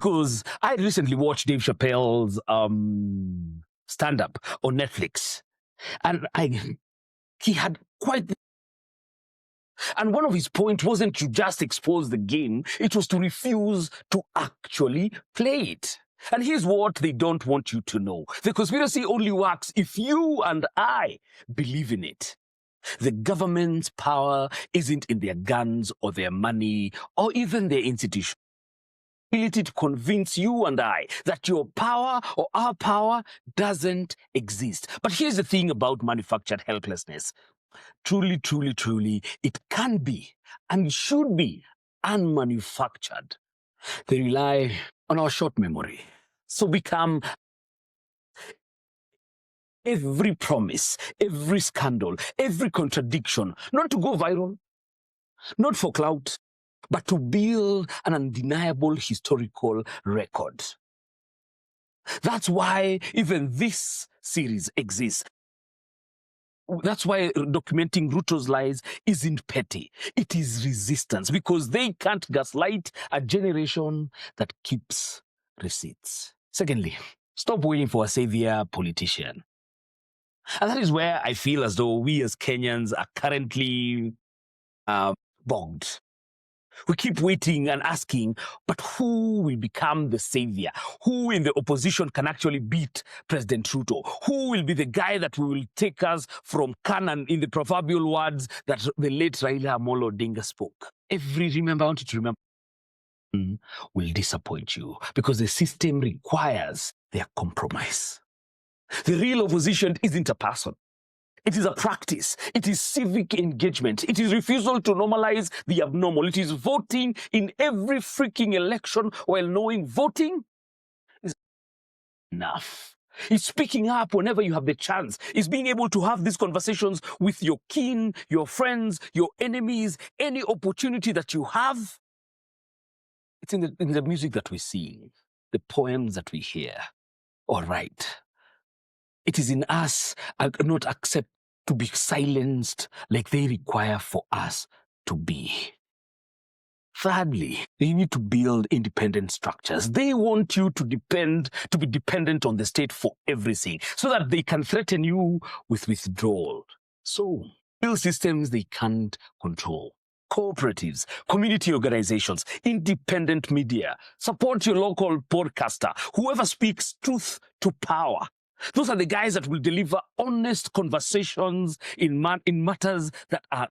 Because I recently watched Dave Chappelle's stand-up on Netflix, and he had quite. And one of his points wasn't to just expose the game, it was to refuse to actually play it. And here's what they don't want you to know. The conspiracy only works if you and I believe in it. The government's power isn't in their guns or their money or even their institutions. Ability to convince you and I that your power or our power doesn't exist. But here's the thing about manufactured helplessness. Truly, truly, truly, it can be and should be unmanufactured. They rely on our short memory. So become every promise, every scandal, every contradiction, not to go viral, not for clout, but to build an undeniable historical record. That's why even this series exists. That's why documenting Ruto's lies isn't petty. It is resistance, because they can't gaslight a generation that keeps receipts. Secondly, stop waiting for a savior politician. And that is where I feel as though we as Kenyans are currently bogged. We keep waiting and asking, but who will become the savior? Who in the opposition can actually beat President Ruto? Who will be the guy that will take us from Canaan, in the proverbial words that the late Raila Amolo Odinga spoke? I want you to remember, will disappoint you, because the system requires their compromise. The real opposition isn't a person. It is a practice. It is civic engagement. It is refusal to normalize the abnormal. It is voting in every freaking election while knowing voting is enough. It's speaking up whenever you have the chance. It's being able to have these conversations with your kin, your friends, your enemies, any opportunity that you have. It's in the music that we sing, the poems that we hear or write. It is in us not accept to be silenced like they require for us to be. Thirdly, they need to build independent structures. They want you to be dependent on the state for everything, so that they can threaten you with withdrawal. So, build systems they can't control. Cooperatives, community organizations, independent media. Support your local podcaster, whoever speaks truth to power. Those are the guys that will deliver honest conversations in matters that are